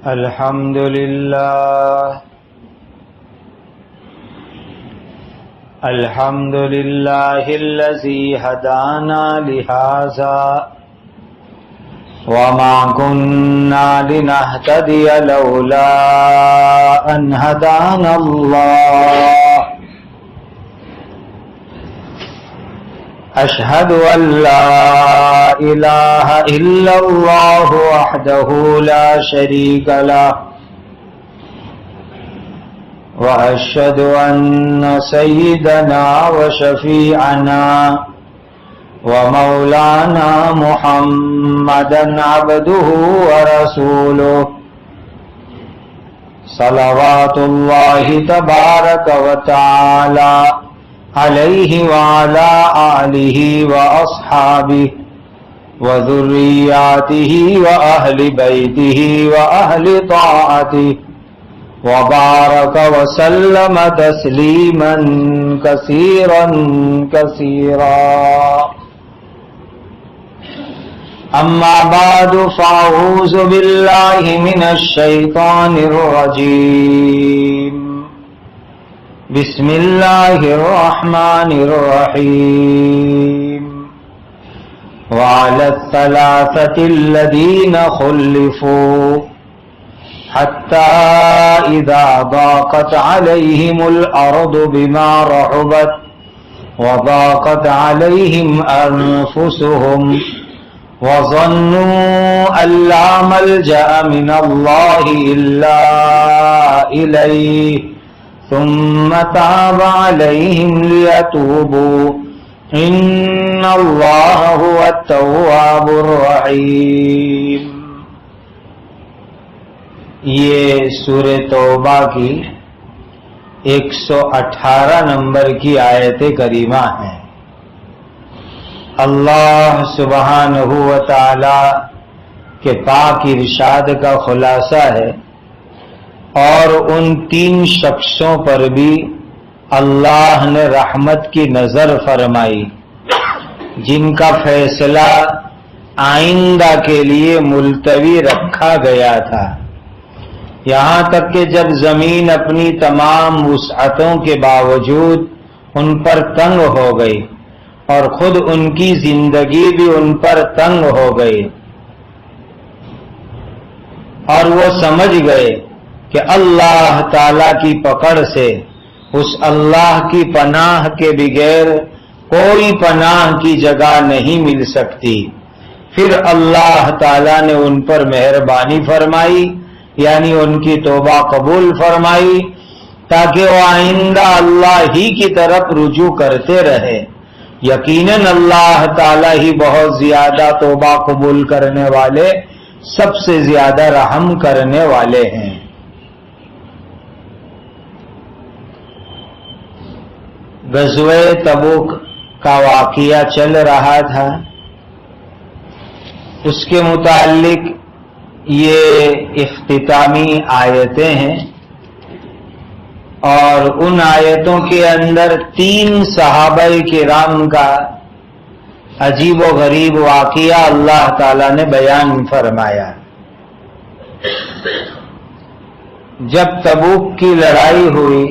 الحمد لله الحمد لله الذي هدانا لهذا وما كنا لنهتدي لولا أن هدانا الله أشهد أن لا إله إلا الله وحده لا شريك له وأشهد أن سيدنا وشفيعنا ومولانا محمدا عبده ورسوله صلوات الله تبارك وتعالى عليه وعلى آله وأصحابه وذرياته وأهل بيته وأهل طاعته وبارك وسلم تسليما كثيرا كثيرا أما بعد فأعوذ بالله من الشيطان الرجيم بسم الله الرحمن الرحيم وعلى الثلاثة الذين خلفوا حتى إذا ضاقت عليهم الأرض بما رحبت وضاقت عليهم أنفسهم وظنوا أن لا ملجأ من الله إلا إليه ثم تاب عليهم ليتوبوا إن الله هو التواب الرحيم. یہ سورہ توبہ کی 118 نمبر کی آیت کریمہ ہیں. اللہ سبحانہ و تعالی کے پاک ارشاد کا خلاصہ ہے اور ان 3 شخصوں پر بھی اللہ نے رحمت کی نظر فرمائی جن کا فیصلہ آئندہ کے لیے ملتوی رکھا گیا تھا، یہاں تک کہ جب زمین اپنی تمام وسعتوں کے باوجود ان پر تنگ ہو گئی اور خود ان کی زندگی بھی ان پر تنگ ہو گئی اور وہ سمجھ گئے کہ اللہ تعالی کی پکڑ سے اس اللہ کی پناہ کے بغیر کوئی پناہ کی جگہ نہیں مل سکتی. پھر اللہ تعالی نے ان پر مہربانی فرمائی، یعنی ان کی توبہ قبول فرمائی تاکہ وہ آئندہ اللہ ہی کی طرف رجوع کرتے رہے. یقیناً اللہ تعالی ہی بہت زیادہ توبہ قبول کرنے والے، سب سے زیادہ رحم کرنے والے ہیں. غزوہ تبوک کا واقعہ چل رہا تھا، اس کے متعلق یہ اختتامی آیتیں ہیں اور ان آیتوں کے اندر 3 صحابہ کرام کا عجیب و غریب واقعہ اللہ تعالی نے بیان فرمایا. جب تبوک کی لڑائی ہوئی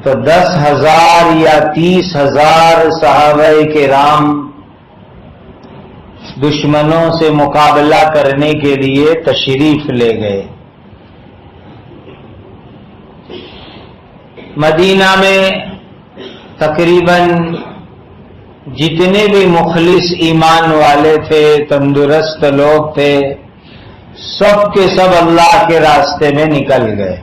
تو 10,000 یا 30,000 صحابہ کرام دشمنوں سے مقابلہ کرنے کے لیے تشریف لے گئے. مدینہ میں تقریباً جتنے بھی مخلص ایمان والے تھے، تندرست لوگ تھے، سب کے سب اللہ کے راستے میں نکل گئے.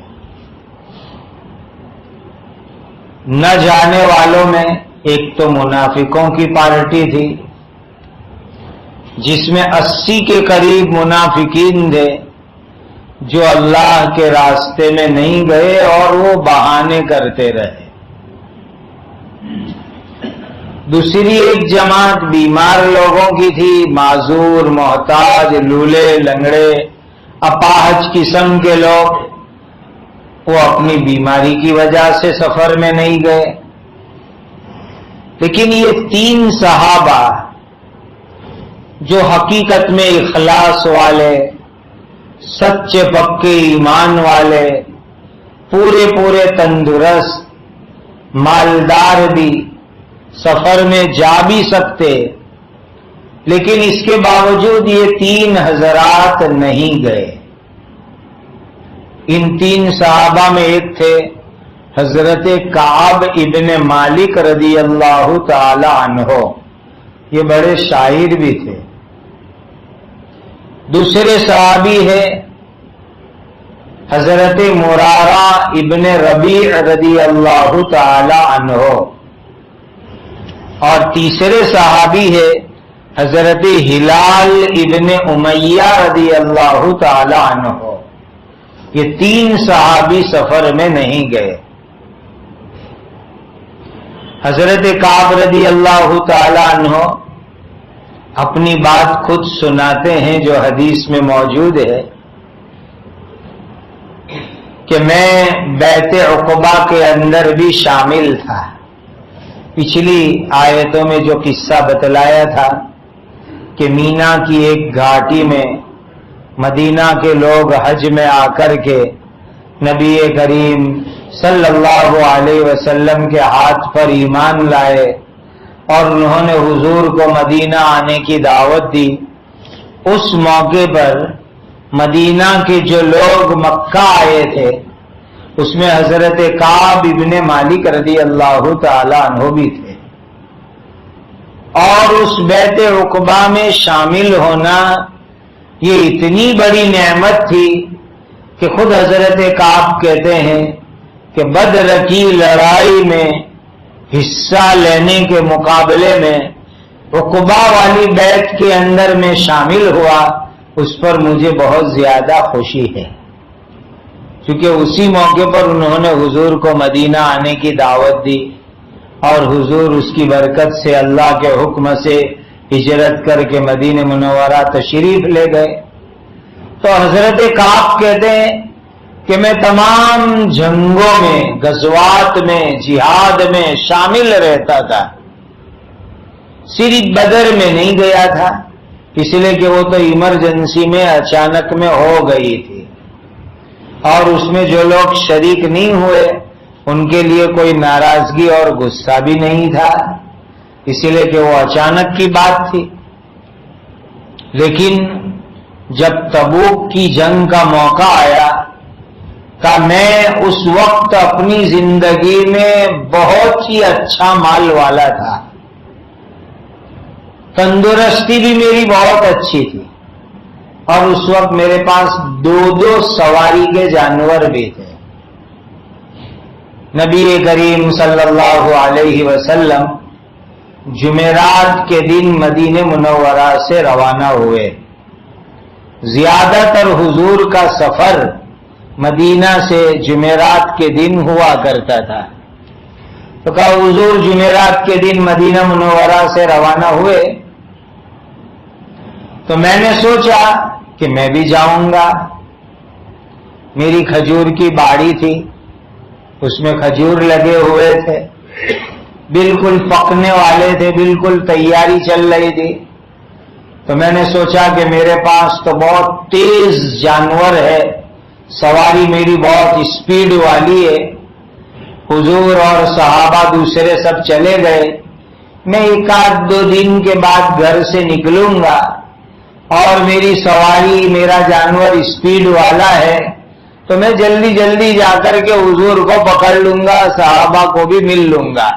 نہ جانے والوں میں ایک تو منافقوں کی پارٹی تھی جس میں 80 کے قریب منافقین تھے جو اللہ کے راستے میں نہیں گئے اور وہ بہانے کرتے رہے. دوسری ایک جماعت بیمار لوگوں کی تھی، معذور، محتاج، لولے لنگڑے، اپاہج قسم کے لوگ، وہ اپنی بیماری کی وجہ سے سفر میں نہیں گئے. لیکن یہ 3 صحابہ جو حقیقت میں اخلاص والے، سچے پکے ایمان والے، پورے تندرست، مالدار بھی، سفر میں جا بھی سکتے، لیکن اس کے باوجود یہ 3 حضرات نہیں گئے۔ ان 3 صحابہ میں ایک تھے حضرت کعب ابن مالک رضی اللہ تعالی عنہ، یہ بڑے شاعر بھی تھے۔ دوسرے صحابی ہے حضرت مرارہ ابن ربیع رضی اللہ تعالی عنہ، اور تیسرے صحابی ہے حضرت ہلال ابن امیہ رضی اللہ تعالی عنہ۔ یہ 3 صحابی سفر میں نہیں گئے۔ حضرت کعب رضی اللہ تعالی عنہ اپنی بات خود سناتے ہیں جو حدیث میں موجود ہے کہ میں بیعت عقبہ کے اندر بھی شامل تھا۔ پچھلی آیتوں میں جو قصہ بتلایا تھا کہ مینا کی ایک گھاٹی میں مدینہ کے لوگ حج میں آ کر کے نبی کریم صلی اللہ علیہ وسلم کے ہاتھ پر ایمان لائے اور انہوں نے حضور کو مدینہ آنے کی دعوت دی۔ اس موقع پر مدینہ کے جو لوگ مکہ آئے تھے اس میں حضرت کعب ابن مالک رضی اللہ تعالی عنہ بھی تھے، اور اس بیعت عقبہ میں شامل ہونا یہ اتنی بڑی نعمت تھی کہ خود حضرت کعب کہتے ہیں کہ بدر کی لڑائی میں حصہ لینے کے مقابلے میں عقبہ والی بیعت کے اندر میں شامل ہوا، اس پر مجھے بہت زیادہ خوشی ہے، کیونکہ اسی موقع پر انہوں نے حضور کو مدینہ آنے کی دعوت دی اور حضور اس کی برکت سے اللہ کے حکم سے ہجرت کر کے مدینہ منورہ تشریف لے گئے۔ تو حضرت کعب کہتے ہیں کہ میں تمام جنگوں میں، غزوات میں، جہاد میں شامل رہتا تھا، صرف بدر میں نہیں گیا تھا، اس لیے کہ وہ تو ایمرجنسی میں اچانک میں ہو گئی تھی، اور اس میں جو لوگ شریک نہیں ہوئے ان کے لیے کوئی ناراضگی اور غصہ بھی نہیں تھا، اسی لیے کہ وہ اچانک کی بات تھی۔ لیکن جب تبوک کی جنگ کا موقع آیا کہ میں اس وقت اپنی زندگی میں بہت ہی اچھا مال والا تھا، تندرستی بھی میری بہت اچھی تھی، اور اس وقت میرے پاس 2 سواری کے جانور بھی تھے۔ نبی کریم صلی اللہ علیہ وسلم جمعرات کے دن مدینہ منورہ سے روانہ ہوئے۔ زیادہ تر حضور کا سفر مدینہ سے جمعرات کے دن ہوا کرتا تھا، تو کہا حضور جمعرات کے دن مدینہ منورہ سے روانہ ہوئے، تو میں نے سوچا کہ میں بھی جاؤں گا۔ میری کھجور کی باڑی تھی، اس میں کھجور لگے ہوئے تھے، بالکل پکنے والے تھے، بالکل تیاری چل رہی تھی۔ تو میں نے سوچا کہ میرے پاس تو بہت تیز جانور ہے، سواری میری بہت اسپیڈ والی ہے، حضور اور صحابہ دوسرے سب چلے گئے، میں 1-2 دن کے بعد گھر سے نکلوں گا، اور میری سواری، میرا جانور اسپیڈ والا ہے، تو میں جلدی جلدی جا کر کے حضور کو پکڑ لوں گا، صحابہ کو بھی مل لوں گا۔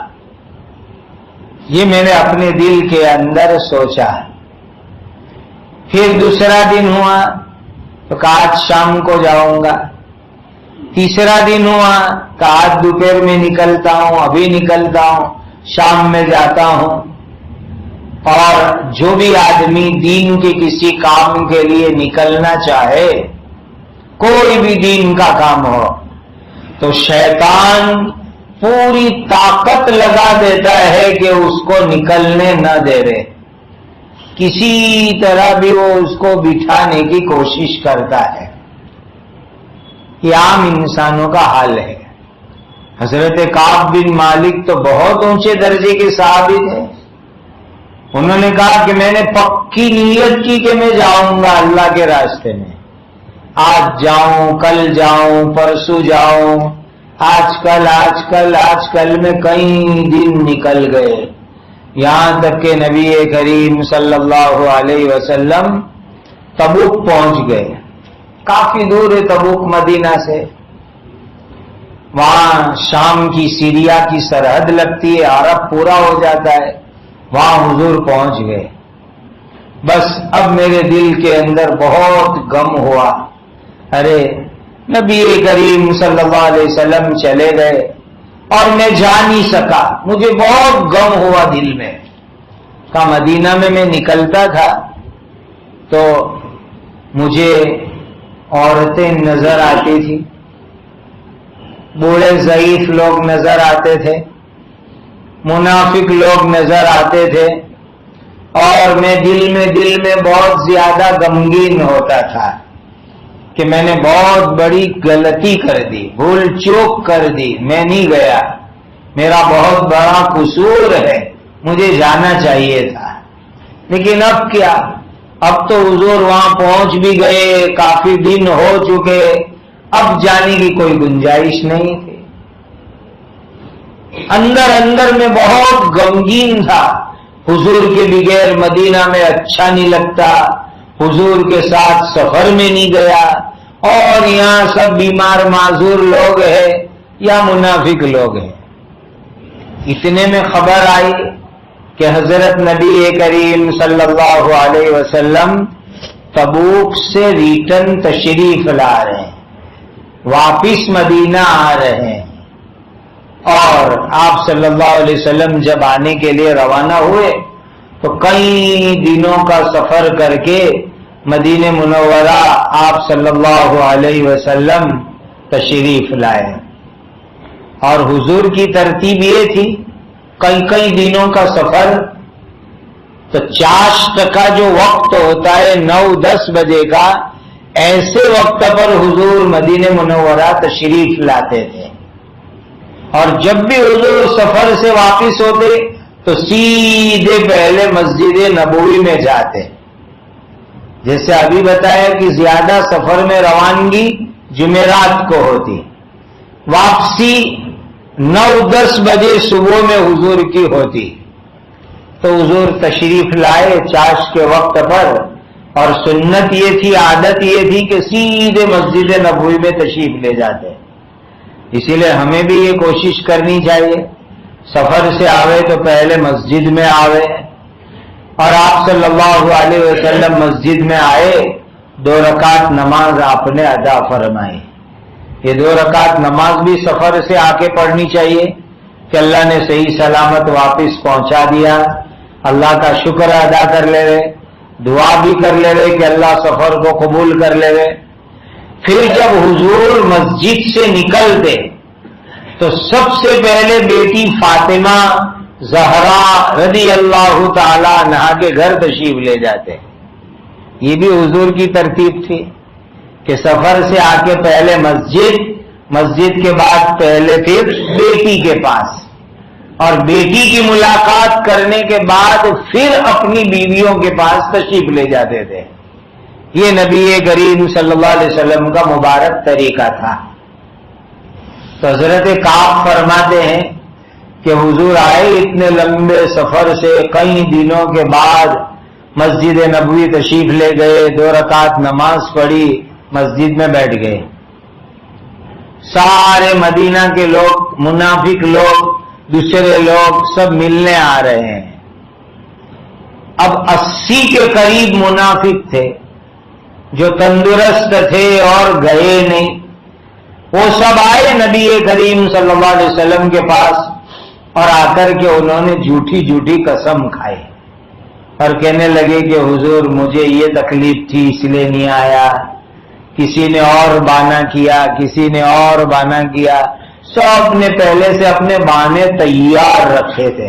یہ میں نے اپنے دل کے اندر سوچا۔ پھر دوسرا دن ہوا تو کہا آج شام کو جاؤں گا۔ تیسرا دن ہوا کہ آج دوپہر میں نکلتا ہوں، ابھی نکلتا ہوں، شام میں جاتا ہوں۔ اور جو بھی آدمی دین کے کسی کام کے لیے نکلنا چاہے، کوئی بھی دین کا کام ہو، تو شیطان پوری طاقت لگا دیتا ہے کہ اس کو نکلنے نہ دے رہے، کسی طرح بھی وہ اس کو بٹھانے کی کوشش کرتا ہے۔ یہ عام انسانوں کا حال ہے۔ حضرت کعب بن مالک تو بہت اونچے درجے کے صحابی تھے، انہوں نے کہا کہ میں نے پکی نیت کی کہ میں جاؤں گا اللہ کے راستے میں، آج جاؤں، کل جاؤں، پرسوں جاؤں، آج کل میں کئی دن نکل گئے، یہاں تک کہ نبی کریم صلی اللہ علیہ وسلم تبوک پہنچ گئے۔ کافی دور ہے تبوک مدینہ سے، وہاں شام کی سیریا کی سرحد لگتی ہے، عرب پورا ہو جاتا ہے، وہاں حضور پہنچ گئے۔ بس اب میرے دل کے اندر بہت غم ہوا، ارے نبی کریم صلی اللہ علیہ وسلم چلے گئے اور میں جا نہیں سکا، مجھے بہت غم ہوا دل میں۔ کا مدینہ میں نکلتا تھا تو مجھے عورتیں نظر آتی تھی، بوڑھے ضعیف لوگ نظر آتے تھے، منافق لوگ نظر آتے تھے، اور میں دل میں بہت زیادہ غمگین ہوتا تھا کہ میں نے بہت بڑی غلطی کر دی، بھول چوک کر دی، میں نہیں گیا، میرا بہت بڑا قصور ہے، مجھے جانا چاہیے تھا۔ لیکن اب کیا، اب تو حضور وہاں پہنچ بھی گئے، کافی دن ہو چکے، اب جانے کی کوئی گنجائش نہیں تھی۔ اندر میں بہت غمگین تھا، حضور کے بغیر مدینہ میں اچھا نہیں لگتا، حضور کے ساتھ سفر میں نہیں گیا، اور یہاں سب بیمار معذور لوگ ہیں یا منافق لوگ ہیں۔ اتنے میں خبر آئی کہ حضرت نبی کریم صلی اللہ علیہ وسلم تبوک سے ریٹرن تشریف لا رہے ہیں، واپس مدینہ آ رہے ہیں، اور آپ صلی اللہ علیہ وسلم جب آنے کے لیے روانہ ہوئے تو کئی دنوں کا سفر کر کے مدینہ منورہ آپ صلی اللہ علیہ وسلم تشریف لائے، اور حضور کی ترتیب یہ تھی کئی دنوں کا سفر، تو چاشت کا جو وقت ہوتا ہے 9-10 بجے کا، ایسے وقت پر حضور مدینہ منورہ تشریف لاتے تھے، اور جب بھی حضور سفر سے واپس ہوتے تو سیدھے پہلے مسجد نبوی میں جاتے۔ جیسے ابھی بتایا کہ زیادہ سفر میں روانگی جمعرات کو ہوتی، واپسی 9-10 بجے صبح میں حضور کی ہوتی، تو حضور تشریف لائے چاش کے وقت پر، اور سنت یہ تھی، عادت یہ تھی کہ سیدھے مسجد نبوی میں تشریف لے جاتے۔ اسی لیے ہمیں بھی یہ کوشش کرنی چاہیے، سفر سے آوے تو پہلے مسجد میں آوے، اور آپ صلی اللہ علیہ وسلم مسجد میں آئے، 2 رکعت نماز آپ نے ادا فرمائی۔ یہ 2 رکعت نماز بھی سفر سے آ کے پڑھنی چاہیے کہ اللہ نے صحیح سلامت واپس پہنچا دیا، اللہ کا شکر ادا کر لے رہے، دعا بھی کر لے رہے کہ اللہ سفر کو قبول کر لے رہے۔ پھر جب حضور مسجد سے نکلتے تو سب سے پہلے بیٹی فاطمہ زہرا رضی اللہ تعالی عنہا کے گھر تشریف لے جاتے۔ یہ بھی حضور کی ترتیب تھی کہ سفر سے آ کے پہلے مسجد کے بعد پہلے پھر بیٹی کے پاس، اور بیٹی کی ملاقات کرنے کے بعد پھر اپنی بیویوں کے پاس تشریف لے جاتے تھے۔ یہ نبی کریم صلی اللہ علیہ وسلم کا مبارک طریقہ تھا۔ تو حضرت کعب فرماتے ہیں کہ حضور آئے اتنے لمبے سفر سے، کئی دنوں کے بعد مسجد نبوی تشریف لے گئے، 2 رکعت نماز پڑھی، مسجد میں بیٹھ گئے۔ سارے مدینہ کے لوگ، منافق لوگ، دوسرے لوگ سب ملنے آ رہے ہیں۔ اب 80 کے قریب منافق تھے جو تندرست تھے اور گئے نہیں، وہ سب آئے نبی کریم صلی اللہ علیہ وسلم کے پاس، اور آ کر کے انہوں نے جھوٹی قسم کھائی اور کہنے لگے کہ حضور مجھے یہ تکلیف تھی اس لیے نہیں آیا، کسی نے اور بہانہ کیا، کسی نے اور بہانہ کیا، سب نے پہلے سے اپنے بہانے تیار رکھے تھے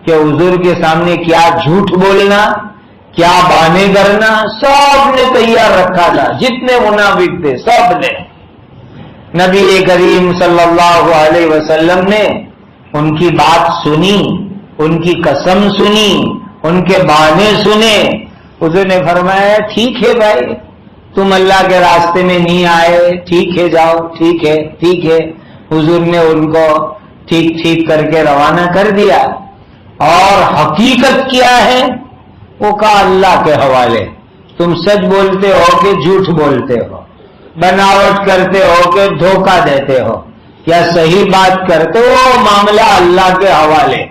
کہ حضور کے سامنے کیا جھوٹ بولنا، کیا بہانے کرنا، سب نے تیار رکھا تھا، جتنے منافق تھے سب نے۔ نبی کریم صلی اللہ علیہ وسلم نے ان کی بات سنی، ان کی قسم سنی، ان کے بہانے سنے. حضور نے فرمایا ٹھیک ہے بھائی، تم اللہ کے راستے میں نہیں آئے، ٹھیک ہے جاؤ، ٹھیک ہے ٹھیک ہے. حضور نے ان کو ٹھیک ٹھیک کر کے روانہ کر دیا. اور حقیقت کیا ہے وہ کہا اللہ کے حوالے. تم سچ بولتے ہو کہ جھوٹ بولتے ہو، بناوٹ کرتے ہو کہ دھوکہ دیتے ہو، یا صحیح بات کرتے ہو، معاملہ اللہ کے حوالے.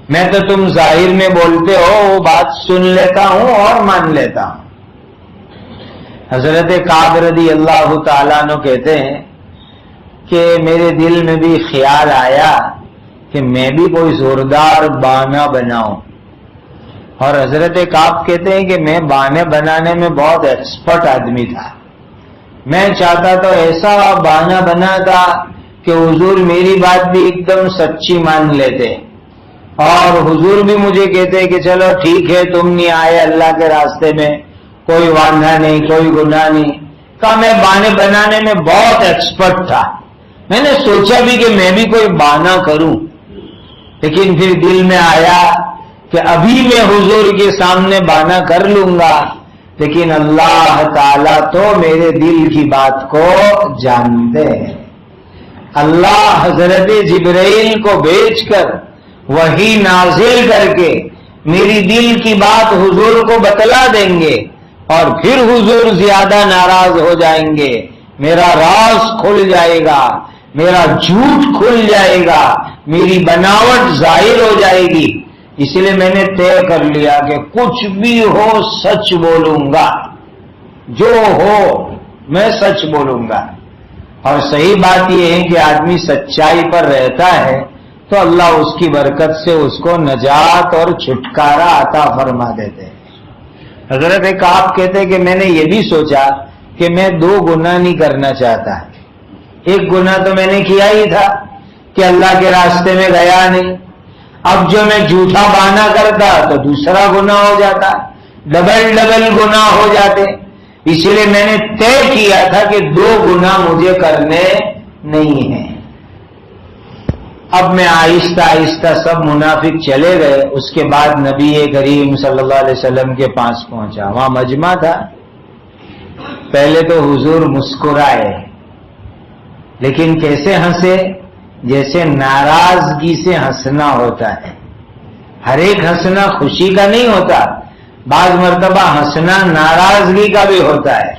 میں تو تم ظاہر میں بولتے ہو وہ بات سن لیتا ہوں اور مان لیتا ہوں. حضرت کعب رضی اللہ تعالیٰ عنہ کہتے ہیں کہ میرے دل میں بھی خیال آیا کہ میں بھی کوئی زوردار بانا بناؤں. اور حضرت کعب کہتے ہیں کہ میں بانے بنانے میں بہت ایکسپرٹ آدمی تھا. میں چاہتا تو ایسا بانا بنا تھا کہ حضور میری بات بھی ایک دم سچی مان لیتے، اور حضور بھی مجھے کہتے کہ چلو ٹھیک ہے تم نہیں آئے اللہ کے راستے میں، کوئی وعدہ نہیں، کوئی گناہ نہیں. کہا میں بانے بنانے میں بہت ایکسپرٹ تھا. میں نے سوچا بھی کہ میں بھی کوئی بانا کروں، لیکن پھر دل میں آیا کہ ابھی میں حضور کے سامنے بانا کر لوں گا، لیکن اللہ تعالیٰ تو میرے دل کی بات کو جانتے ہیں. اللہ حضرت جبرائیل کو بھیج کر وحی نازل کر کے میری دل کی بات حضور کو بتلا دیں گے، اور پھر حضور زیادہ ناراض ہو جائیں گے، میرا راز کھل جائے گا، میرا جھوٹ کھل جائے گا، میری بناوٹ ظاہر ہو جائے گی. اس لیے میں نے طے کر لیا کہ کچھ بھی ہو سچ بولوں گا، جو ہو میں سچ بولوں گا. اور صحیح بات یہ ہے کہ آدمی سچائی پر رہتا ہے تو اللہ اس کی برکت سے اس کو نجات اور چھٹکارا عطا فرما دیتے ہیں. حضرت کعب کہتے کہ میں نے یہ بھی سوچا کہ میں 2 گناہ نہیں کرنا چاہتا. ایک گناہ تو میں نے کیا ہی تھا کہ اللہ کے راستے میں گیا نہیں. اب جو میں جھوٹا بہانہ کرتا تو دوسرا گناہ ہو جاتا، ڈبل گناہ ہو جاتے. اس لیے میں نے طے کیا تھا کہ 2 گناہ مجھے کرنے نہیں ہیں. اب میں آہستہ آہستہ سب منافق چلے گئے. اس کے بعد نبی کریم صلی اللہ علیہ وسلم کے پاس پہنچا. وہاں مجمع تھا. پہلے تو حضور مسکرائے، لیکن کیسے ہنسے؟ جیسے ناراضگی سے ہنسنا ہوتا ہے. ہر ایک ہنسنا خوشی کا نہیں ہوتا، بعض مرتبہ ہنسنا ناراضگی کا بھی ہوتا ہے.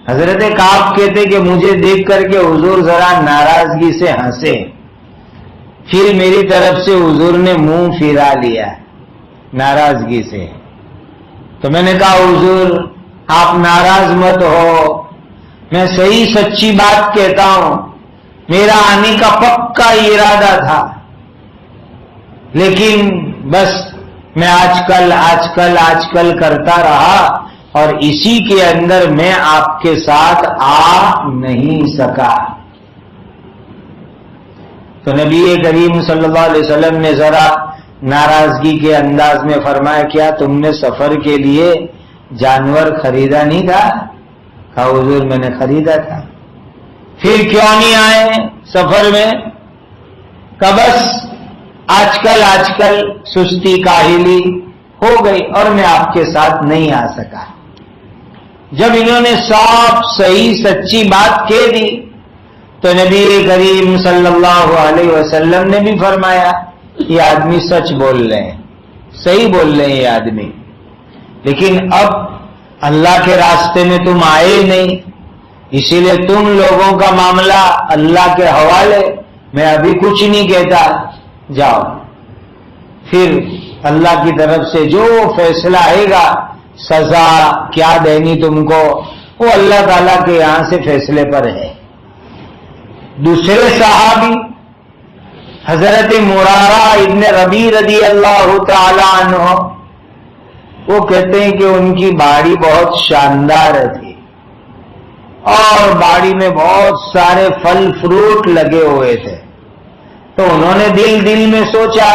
حضرت کعب کہتے کہ مجھے دیکھ کر کے حضور ذرا ناراضگی سے ہنسے. پھر میری طرف سے حضور نے منہ پھرا لیا ناراضگی سے. تو میں نے کہا حضور آپ ناراض مت ہو، میں صحیح سچی بات کہتا ہوں، میرا آنے کا پکا ارادہ تھا، لیکن بس میں آج کل کرتا رہا اور اسی کے اندر میں آپ کے ساتھ آ نہیں سکا. تو نبی کریم صلی اللہ علیہ وسلم نے ذرا ناراضگی کے انداز میں فرمایا کیا تم نے سفر کے لیے جانور خریدا نہیں تھا؟ کہا حضور میں نے خریدا تھا. پھر کیوں نہیں آئے سفر میں؟ کہ بس آج کل سستی کاہلی ہو گئی اور میں آپ کے ساتھ نہیں آ سکا. جب انہوں نے صاف صحیح سچی بات کہہ دی تو نبی کریم صلی اللہ علیہ وسلم نے بھی فرمایا یہ آدمی سچ بول رہے ہیں، صحیح بول رہے ہیں یہ آدمی، لیکن اب اللہ کے راستے میں تم آئے نہیں، اسی لیے تم لوگوں کا معاملہ اللہ کے حوالے، میں ابھی کچھ نہیں کہتا، جاؤ. پھر اللہ کی طرف سے جو فیصلہ آئے گا، سزا کیا دینی تم کو، وہ اللہ تعالیٰ کے یہاں سے فیصلے پر ہے. دوسرے صحابی حضرت مرارہ ابن ربیع رضی اللہ تعالی عنہ، وہ کہتے ہیں کہ ان کی باڑی بہت شاندار تھی اور باڑی میں بہت سارے پھل فروٹ لگے ہوئے تھے. تو انہوں نے دل میں سوچا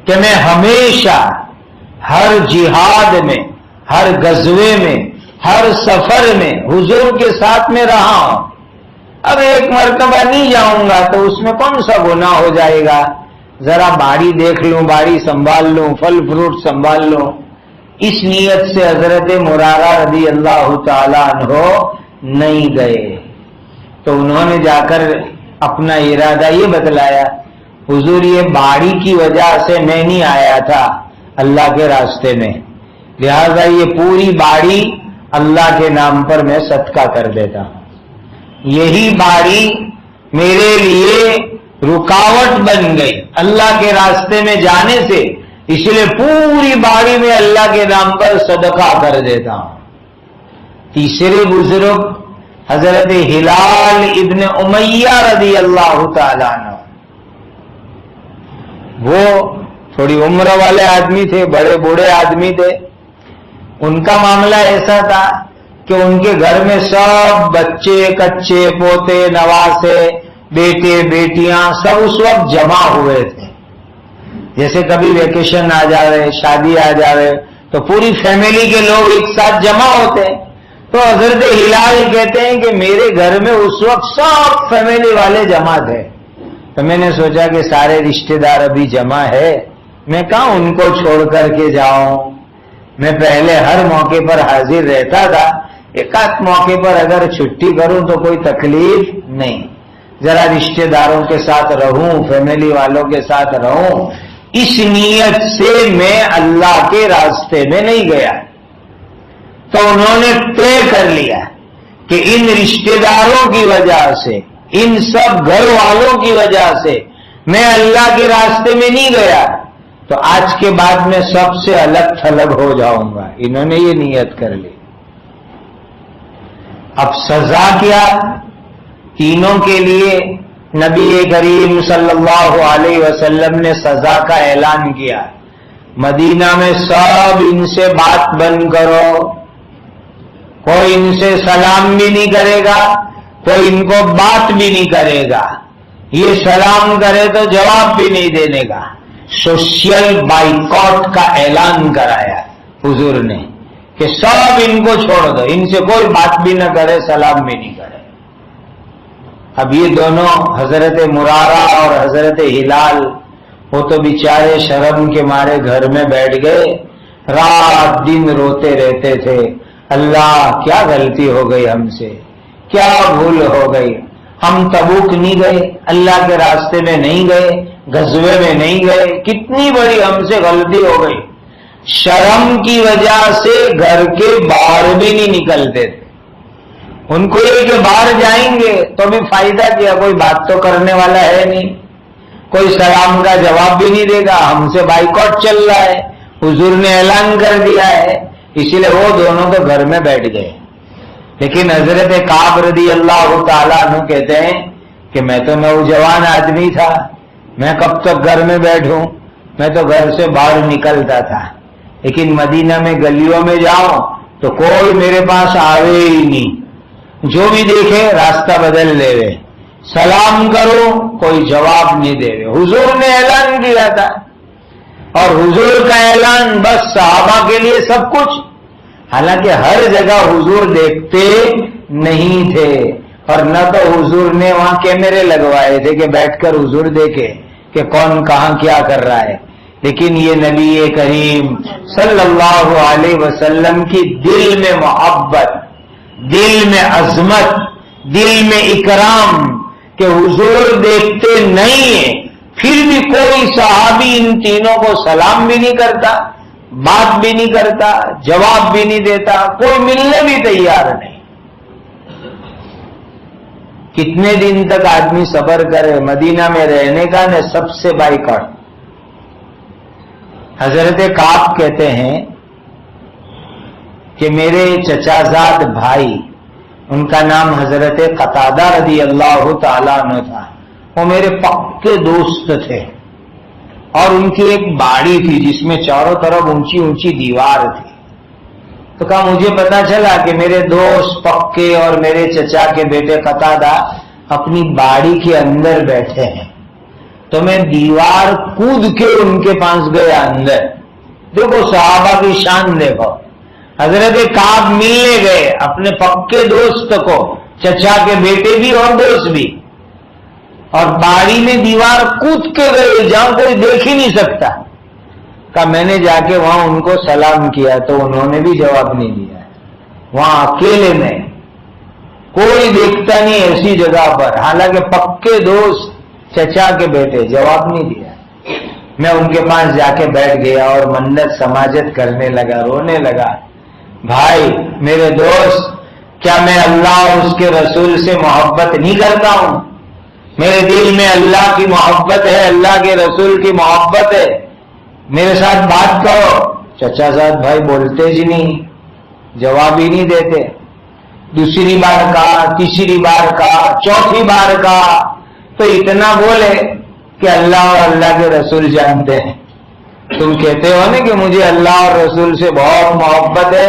کہ میں ہمیشہ ہر جہاد میں، ہر غزوے میں، ہر سفر میں حضور کے ساتھ میں رہا ہوں، اب ایک مرتبہ نہیں جاؤں گا تو اس میں کون سا گناہ ہو جائے گا، ذرا باڑی دیکھ لوں، باڑی سنبھال لوں، پھل فروٹ سنبھال لوں، اس نیت سے حضرت مرارہ رضی اللہ تعالی عنہ نہیں گئے۔ تو انہوں نے جا کر اپنا ارادہ یہ بتلایا، حضور یہ باڑی کی وجہ سے میں نہیں آیا تھا اللہ کے راستے میں، لہذا یہ پوری باڑی اللہ کے نام پر میں صدقہ کر دیتا ہوں۔ یہی باڑی میرے لیے رکاوٹ بن گئی اللہ کے راستے میں جانے سے، اس لیے پوری باڑی میں اللہ کے نام پر صدقہ کر دیتا ہوں۔ تیسرے بزرگ حضرت ہلال ابن امیہ رضی اللہ تعالیٰ عنہ، وہ تھوڑی عمر والے آدمی تھے، بڑے بوڑھے آدمی تھے۔ ان کا معاملہ ایسا تھا کہ ان کے گھر میں سب بچے، کچے، پوتے، نواسے، بیٹے بیٹیاں سب اس وقت جمع ہوئے تھے۔ جیسے کبھی ویکیشن آ جاوے، شادی آ جاوے تو پوری فیملی کے لوگ ایک ساتھ جمع ہوتے ہیں۔ تو حضرت ہلال کہتے ہیں کہ میرے گھر میں اس وقت سب فیملی والے جمع تھے، تو میں نے سوچا کہ سارے رشتہ دار ابھی جمع ہے، میں کہاں ان کو چھوڑ کر کے جاؤں۔ میں پہلے ہر موقع پر حاضر رہتا تھا، ایک آدھ موقع پر اگر چھٹی کروں تو کوئی تکلیف نہیں، ذرا رشتہ داروں کے ساتھ رہوں، فیملی والوں کے ساتھ رہوں، اس نیت سے میں اللہ کے راستے میں نہیں گیا۔ تو انہوں نے طے کر لیا کہ ان رشتہ داروں کی وجہ سے، ان سب گھر والوں کی وجہ سے میں اللہ کے راستے میں نہیں گیا، تو آج کے بعد میں سب سے الگ تھلگ ہو جاؤں گا۔ انہوں نے یہ نیت کر لی۔ اب سزا کیا؟ تینوں کے لیے نبی کریم صلی اللہ علیہ وسلم نے سزا کا اعلان کیا۔ مدینہ میں سب ان سے بات بند کرو، کوئی ان سے سلام بھی نہیں کرے گا، کوئی ان کو بات بھی نہیں کرے گا، یہ سلام کرے تو جواب بھی نہیں دینے کا۔ سوشل بائیکاٹ کا اعلان کرایا حضور نے کہ سب ان کو چھوڑ دو، ان سے کوئی بات بھی نہ کرے، سلام بھی نہیں کرے۔ اب یہ دونوں حضرت مرارہ اور حضرت ہلال، وہ تو بیچارے شرم کے مارے گھر میں بیٹھ گئے، رات دن روتے رہتے تھے، اللہ کیا غلطی ہو گئی ہم سے، کیا بھول ہو گئی، ہم تبوک نہیں گئے، اللہ کے راستے میں نہیں گئے، غزوے میں نہیں گئے، کتنی بڑی ہم سے غلطی ہو گئی۔ شرم کی وجہ سے گھر کے باہر بھی نہیں نکلتے تھے۔ ان کو یہ کہ باہر جائیں گے تو بھی فائدہ کیا، کوئی بات تو کرنے والا ہے نہیں، کوئی سلام کا جواب بھی نہیں دے گا، ہم سے بائیکاٹ چل رہا ہے، حضور نے اعلان کر دیا ہے، اسی لیے وہ دونوں تو گھر میں بیٹھ گئے۔ لیکن حضرت کعب رضی اللہ تعالیٰ عنہ کہتے ہیں کہ میں تو نوجوان آدمی تھا، میں کب تک گھر میں بیٹھوں، میں تو گھر سے باہر نکلتا تھا، لیکن مدینہ میں گلیوں میں جاؤں تو کوئی میرے پاس آوے ہی نہیں، جو بھی دیکھے راستہ بدل لے وے، سلام کرو کوئی جواب نہیں دے وے۔ حضور نے اعلان کیا تھا، اور حضور کا اعلان بس صحابہ کے لیے سب کچھ، حالانکہ ہر جگہ حضور دیکھتے نہیں تھے، اور نہ تو حضور نے وہاں کیمرے لگوائے تھے کہ بیٹھ کر حضور دیکھے کہ کون کہاں کیا کر رہا ہے، لیکن یہ نبی کریم صلی اللہ علیہ وسلم کی دل میں محبت، دل میں عظمت، دل میں اکرام، کہ حضور دیکھتے نہیں ہیں پھر بھی کوئی صحابی ان تینوں کو سلام بھی نہیں کرتا، بات بھی نہیں کرتا، جواب بھی نہیں دیتا، کوئی ملنے بھی تیار نہیں۔ کتنے دن تک آدمی صبر کرے مدینہ میں رہنے کا، نہ سب سے بائیکاٹ۔ حضرت کعب کہتے ہیں کہ میرے چچا زاد بھائی، ان کا نام حضرت قتادہ رضی اللہ تعالیٰ عنہ تھا، وہ میرے پکے دوست تھے، اور ان کی ایک باڑی تھی جس میں چاروں طرف اونچی اونچی دیوار تھی۔ تو کہا مجھے پتا چلا کہ میرے دوست پکے اور میرے چچا کے بیٹے قتادہ اپنی باڑی کے اندر بیٹھے ہیں، تو میں دیوار کود کے ان کے پاس گیا اندر۔ دیکھو صحابہ کی شان دیکھو، حضرت کعب ملنے گئے اپنے پکے دوست کو، چچا کے بیٹے بھی اور دوست بھی، اور باری میں دیوار کود کے گئے جہاں کوئی دیکھ ہی نہیں سکتا. کہا میں نے جا کے وہاں ان کو سلام کیا تو انہوں نے بھی جواب نہیں دیا. وہاں اکیلے میں کوئی دیکھتا نہیں ایسی جگہ پر، حالانکہ پکے دوست چچا کے بیٹے، جواب نہیں دیا. میں ان کے پاس جا کے بیٹھ گیا اور منت سماجت کرنے لگا، رونے لگا. بھائی میرے دوست، کیا میں اللہ اور اس کے رسول سے محبت نہیں کرتا ہوں؟ میرے دل میں اللہ کی محبت ہے، اللہ کے رسول کی محبت ہے، میرے ساتھ بات کرو. چچا صاحب بھائی بولتے جی نہیں، جواب ہی نہیں دیتے. دوسری بار کہا، تیسری بار کہا، چوتھی بار کہا تو اتنا بولے کہ اللہ اور اللہ کے رسول جانتے ہیں. تم کہتے ہو نا کہ مجھے اللہ اور رسول سے بہت محبت ہے،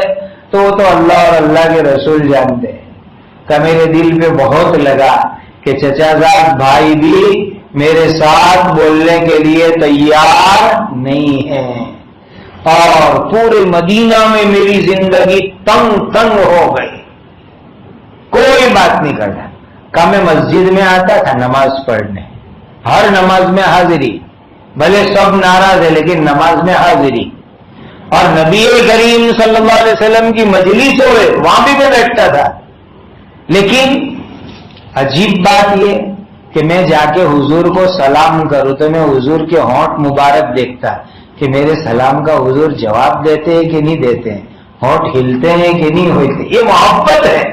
تو وہ تو اللہ اور اللہ کے رسول جانتے ہیں. کہ میرے دل پہ بہت لگا کہ چچا صاحب بھائی بھی میرے ساتھ بولنے کے لیے تیار نہیں ہے. اور پورے مدینہ میں میری زندگی تنگ تنگ ہو گئی، کوئی بات نہیں کرتا. کہ میں مسجد میں آتا تھا نماز پڑھنے، ہر نماز میں حاضری، بھلے سب ناراض ہے لیکن نماز میں حاضری. اور نبی کریم صلی اللہ علیہ وسلم کی مجلس ہوئے وہاں بھی میں بیٹھتا تھا. لیکن عجیب بات یہ کہ میں جا کے حضور کو سلام کروں تو میں حضور کے ہونٹ مبارک دیکھتا کہ میرے سلام کا حضور جواب دیتے ہیں کہ نہیں دیتے ہیں، ہونٹ ہلتے ہیں کہ نہیں ہوتے. یہ محبت ہے،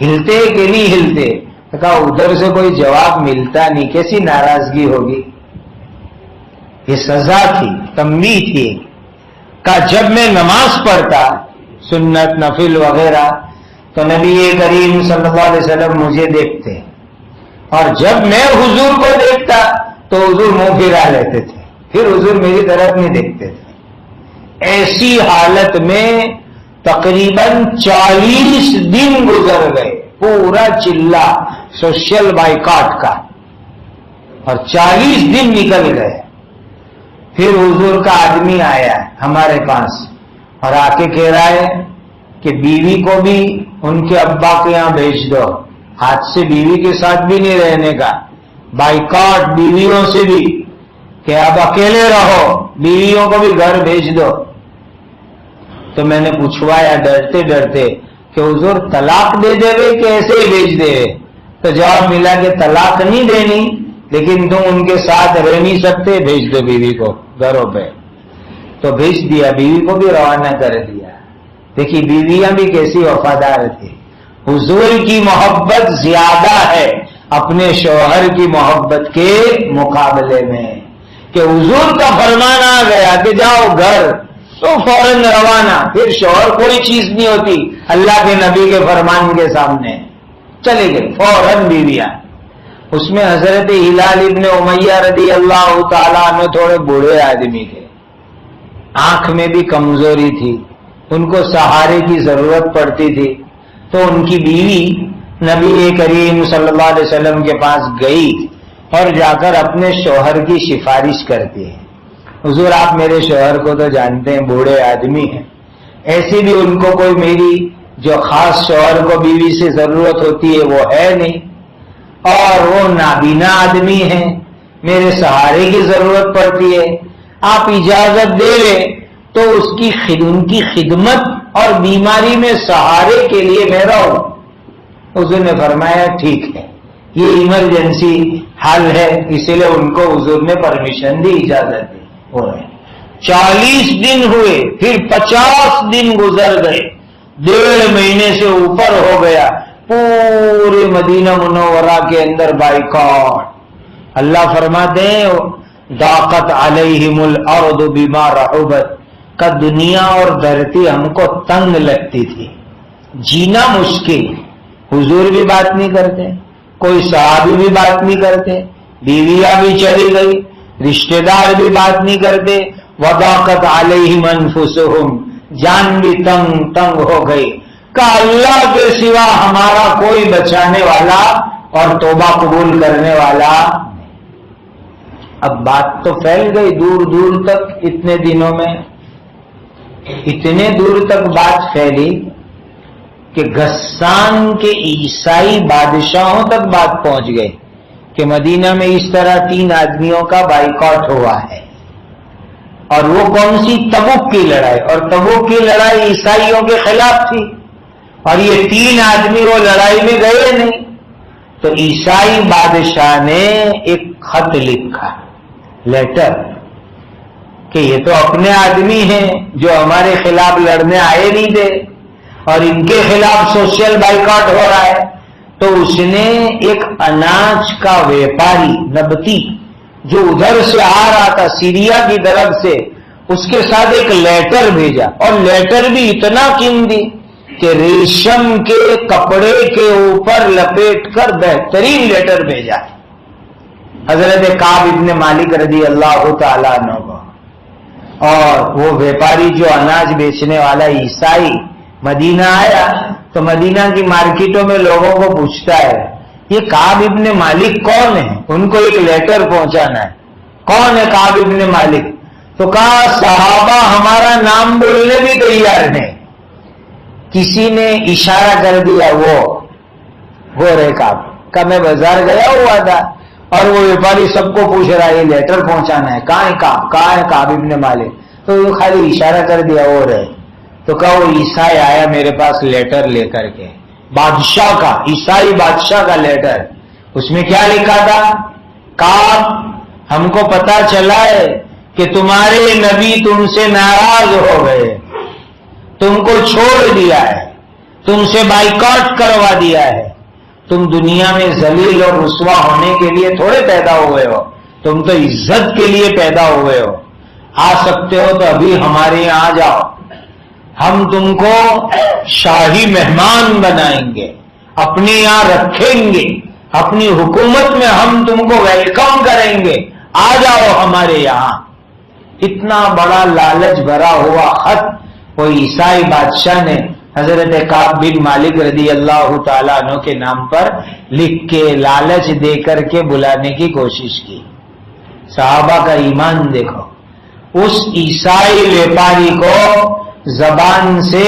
ہلتے کہ نہیں ہلتے. کہا ادھر سے کوئی جواب ملتا نہیں، کیسی ناراضگی ہوگی. یہ سزا تھی، تنبیہ تھی. کہا جب میں نماز پڑھتا سنت نفل وغیرہ تو نبی کریم صلی اللہ علیہ وسلم مجھے دیکھتے، اور جب میں حضور کو دیکھتا تو حضور منہ پھرا لیتے تھے، پھر حضور میری طرف نہیں دیکھتے تھے. ایسی حالت میں تقریباً 40 دن گزر گئے، پورا چلہ سوشل بائیکاٹ کا، اور 40 دن نکل گئے. پھر حضور کا آدمی آیا ہمارے پاس اور آ کے کہہ رہا ہے کہ بیوی کو بھی ان کے ابا کے یہاں بھیج دو. ہاتھ سے بیوی کے ساتھ بھی نہیں رہنے کا، بائیکاٹ بیویوں سے بھی، کہ اب اکیلے رہو، بیویوں کو بھی گھر بھیج دو. تو میں نے پوچھوایا ڈرتے ڈرتے کہ حضور طلاق دے دے کہ ایسے ہی بھیج دے. تو جواب ملا کہ طلاق نہیں دینی، لیکن تم ان کے ساتھ رہ نہیں سکتے، بھیج دو بیوی کو گھروں پہ. تو بھیج دیا، بیوی کو بھی روانہ کر دیا. دیکھیے بیویاں بھی کیسی وفادار تھی. حضور کی محبت زیادہ ہے اپنے شوہر کی محبت کے مقابلے میں، کہ حضور کا فرمان آ گیا کہ جاؤ گھر تو فوراً روانہ. پھر شوہر کوئی چیز نہیں ہوتی اللہ کے نبی کے فرمان کے سامنے، چلے گئے فوراً بیویاں. اس میں حضرت ہلال ابن امیہ رضی اللہ تعالیٰ عنہ تھوڑے بوڑھے آدمی تھے، آنکھ میں بھی کمزوری تھی، ان کو سہارے کی ضرورت پڑتی تھی. تو ان کی بیوی نبی کریم صلی اللہ علیہ وسلم کے پاس گئی اور جا کر اپنے شوہر کی سفارش کرتی ہے. حضور آپ میرے شوہر کو تو جانتے ہیں بوڑھے آدمی ہیں، ایسی بھی ان کو کوئی میری جو خاص شوہر کو بیوی سے ضرورت ہوتی ہے وہ ہے نہیں، اور وہ نابینا آدمی ہیں، میرے سہارے کی ضرورت پڑتی ہے. آپ اجازت دے لیں تو ان کی خدمت اور بیماری میں سہارے کے لیے میں رہوں. حضور نے فرمایا ٹھیک ہے، یہ ایمرجنسی حال ہے، اسی لیے ان کو حضور نے پرمیشن دی، اجازت دی. ہو رہے 40 دن ہوئے، پھر 50 دن گزر گئے، 1.5 مہینے سے اوپر ہو گیا. پورے مدینہ منورہ کے اندر بائیکاٹ. اللہ فرماتے ہیں ضاقت علیہم الارض بما رحبت، کا دنیا اور دھرتی ہم کو تنگ لگتی تھی، جینا مشکل. حضور بھی بات نہیں کرتے، کوئی صحابی بھی بات نہیں کرتے، بیویاں بھی چلی گئی، رشتہ دار بھی بات نہیں کرتے. وضاقت علیہم انفسہم، جان بھی تنگ تنگ ہو گئی. کہ اللہ کے سوا ہمارا کوئی بچانے والا اور توبہ قبول کرنے والا نہیں. اب بات تو پھیل گئی دور دور تک، اتنے دنوں میں اتنے دور تک بات پھیلی کہ غسان کے عیسائی بادشاہوں تک بات پہنچ گئی کہ مدینہ میں اس طرح 3 آدمیوں کا بائیکاٹ ہوا ہے، اور وہ کون سی؟ تبوک کی لڑائی، اور تبوک کی لڑائی عیسائیوں کے خلاف تھی، اور یہ 3 آدمی وہ لڑائی میں گئے نہیں۔ تو عیسائی بادشاہ نے ایک خط لکھا، لیٹر، کہ یہ تو اپنے آدمی ہیں جو ہمارے خلاف لڑنے آئے نہیں تھے، اور ان کے خلاف سوشل بائیکاٹ ہو رہا ہے۔ تو اس نے ایک اناج کا ویپاری نبتی جو ادھر سے آ رہا تھا سیریا کی طرف سے، اس کے ساتھ ایک لیٹر بھیجا، اور لیٹر بھی اتنا قیمتی کہ ریشم کے کپڑے کے اوپر لپیٹ کر بہترین لیٹر بھیجا حضرت کعب ابن مالک رضی اللہ تعالیٰ عنہ کو۔ اور وہ ویپاری جو اناج بیچنے والا عیسائی مدینہ آیا تو مدینہ کی مارکیٹوں میں لوگوں کو پوچھتا ہے یہ کعب ابن مالک کون ہے؟ ان کو ایک لیٹر پہنچانا ہے، کون ہے کعب ابن مالک؟ تو کہا صحابہ ہمارا نام بولنے بھی تیار نہیں۔ کسی نے اشارہ کر دیا، وہ رہے کعب کا، میں بازار گیا ہوا تھا اور وہ ویپاری سب کو پوچھ رہا ہے یہ لیٹر پہنچانا ہے، کہاں ہے کعب، کہاں ہے کعب ابن مالک؟ تو وہ خالی اشارہ کر دیا وہ رہے۔ تو کہا وہ عیسائی آیا میرے پاس لیٹر لے کر کے، بادشاہ کا، عیسائی بادشاہ کا لیٹر۔ اس میں کیا لکھا تھا؟ کعب ہم کو پتا چلا ہے کہ تمہارے نبی تم سے ناراض ہو گئے، تم کو چھوڑ دیا ہے، تم سے بائیکاٹ کروا دیا ہے، تم دنیا میں ذلیل اور رسوا ہونے کے لیے تھوڑے پیدا ہوئے ہو، تم تو عزت کے لیے پیدا ہوئے ہو۔ آ سکتے ہو تو ابھی ہمارے یہاں آ جاؤ، ہم تم کو شاہی مہمان بنائیں گے، اپنے یہاں رکھیں گے، اپنی حکومت میں ہم تم کو ویلکم کریں گے، آ جاؤ ہمارے یہاں۔ اتنا بڑا لالچ بھرا ہوا خط وہ عیسائی بادشاہ نے حضرت کعب بن مالک رضی اللہ تعالیٰ عنہ کے نام پر لکھ کے لالچ دے کر کے بلانے کی کوشش کی۔ صحابہ کا ایمان دیکھو، اس عیسائی ویپاری کو زبان سے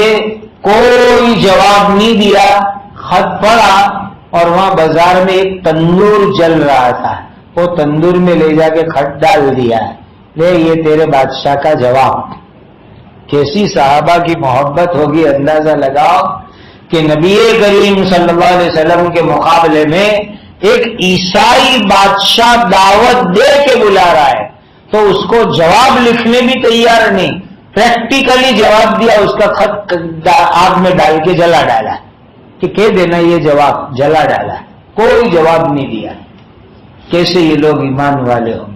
کوئی جواب نہیں دیا، خط پڑھا، اور وہاں بازار میں ایک تندور جل رہا تھا، وہ تندور میں لے جا کے خط ڈال دیا، لے یہ تیرے بادشاہ کا جواب۔ کیسی صحابہ کی محبت ہوگی، اندازہ لگاؤ کہ نبی کریم صلی اللہ علیہ وسلم کے مقابلے میں ایک عیسائی بادشاہ دعوت دے کے بلا رہا ہے تو اس کو جواب لکھنے بھی تیار نہیں، پریکٹیکلی جواب دیا، اس کا خط آگ میں ڈال کے جلا ڈالا کہ کہہ دینا یہ جواب، جلا ڈالا، کوئی جواب نہیں دیا۔ کیسے یہ لوگ ایمان والے ہوں؟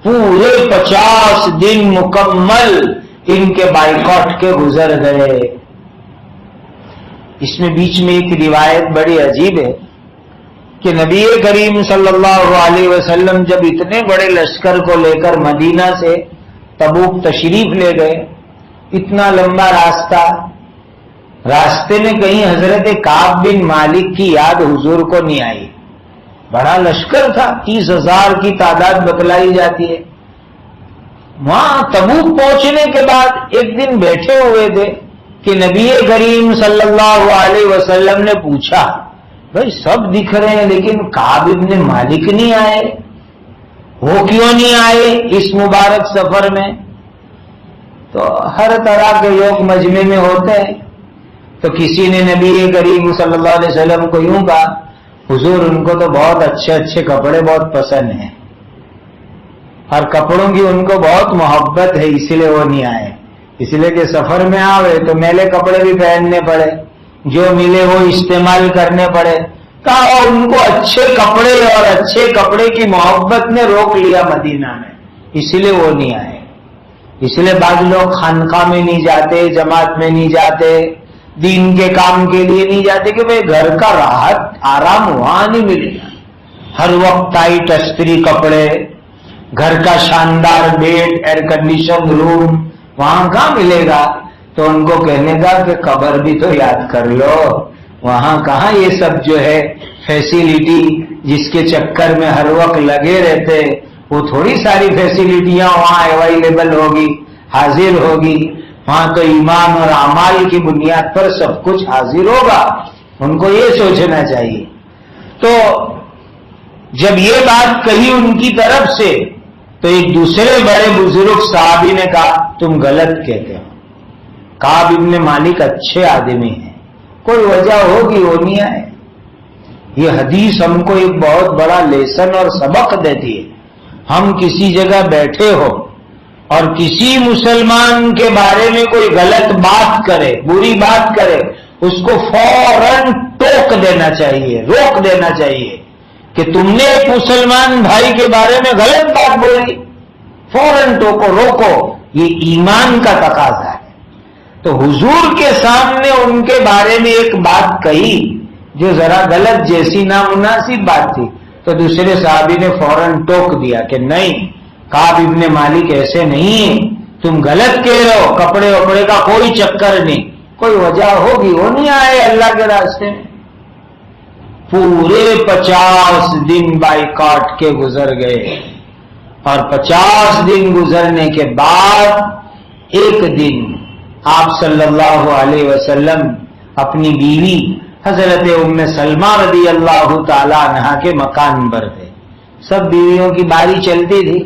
پورے 50 دن مکمل ان کے بائیکاٹ کے گزر گئے۔ اس میں بیچ میں ایک روایت بڑی عجیب ہے کہ نبی کریم صلی اللہ علیہ وسلم جب اتنے بڑے لشکر کو لے کر مدینہ سے تبوک تشریف لے گئے، اتنا لمبا راستہ، راستے میں کہیں حضرت کعب بن مالک کی یاد حضور کو نہیں آئی۔ بڑا لشکر تھا، 30,000 کی تعداد بتلائی جاتی ہے۔ وہاں تبوک پہنچنے کے بعد ایک دن بیٹھے ہوئے تھے کہ نبی کریم صلی اللہ علیہ وسلم نے پوچھا بھائی سب دکھ رہے ہیں لیکن کعب ابن مالک نہیں آئے، وہ کیوں نہیں آئے اس مبارک سفر میں؟ تو ہر طرح کے لوگ مجمع میں ہوتے ہیں، تو کسی نے نبی کریم صلی اللہ علیہ وسلم کو یوں کہا حضور ان کو تو بہت اچھے اچھے کپڑے بہت پسند ہیں اور کپڑوں کی ان کو بہت محبت ہے، اسی لیے وہ نہیں آئے، اس لیے کہ سفر میں آوے تو میلے کپڑے بھی پہننے پڑے، جو ملے وہ استعمال کرنے پڑے۔ کہا ان کو اچھے کپڑے اور اچھے کپڑے کی محبت نے روک لیا مدینہ میں، اسی لیے وہ نہیں آئے۔ اس لیے بعض لوگ خانقاہ میں نہیں جاتے، جماعت میں نہیں جاتے، دین کے کام کے لیے نہیں جاتے کہ بھئی گھر کا راحت آرام وہاں نہیں ملے گا، ہر وقت ٹائٹ استری کپڑے، گھر کا شاندار بیڈ، ایئر کنڈیشن روم وہاں کہاں ملے گا؟ تو ان کو کہنے کا کہ قبر بھی تو یاد کر لو، وہاں کہاں یہ سب جو ہے فیسیلیٹی جس کے چکر میں ہر وقت لگے رہتے، وہ تھوڑی ساری فیسیلیٹیاں وہاں اویلیبل ہوگی، حاضر ہوگی، وہاں تو ایمان اور اعمال کی بنیاد پر سب کچھ حاضر ہوگا، ان کو یہ سوچنا چاہیے۔ تو جب یہ بات کہی ان کی طرف سے تو ایک دوسرے بڑے بزرگ صحابی نے کہا تم غلط کہتے ہو، کعب ابن مالک اچھے آدمی ہیں، کوئی وجہ ہوگی وہ نہیں آئے۔ یہ حدیث ہم کو ایک بہت بڑا لیسن اور سبق دیتی ہے۔ ہم کسی جگہ بیٹھے ہو اور کسی مسلمان کے بارے میں کوئی غلط بات کرے، بری بات کرے، اس کو فوراً ٹوک دینا چاہیے، روک دینا چاہیے کہ تم نے ایک مسلمان بھائی کے بارے میں غلط بات بولی، فوراً ٹوکو، روکو، یہ ایمان کا تقاضا ہے۔ تو حضور کے سامنے ان کے بارے میں ایک بات کہی جو ذرا غلط جیسی نامناسب بات تھی، تو دوسرے صحابی نے فوراً ٹوک دیا کہ نہیں، کعب ابن مالک ایسے نہیں ہے، تم غلط کہہ رہے ہو، کپڑے وپڑے کا کوئی چکر نہیں، کوئی وجہ ہوگی، وہ نہیں آئے اللہ کے راستے میں۔ پورے 50 دن بائیکاٹ کے گزر گئے، اور 50 دن گزرنے کے بعد ایک دن آپ صلی اللہ علیہ وسلم اپنی بیوی حضرت ام سلمہ رضی اللہ تعالی عنہا کے مکان پر تھے۔ سب بیویوں کی باری چلتی تھی،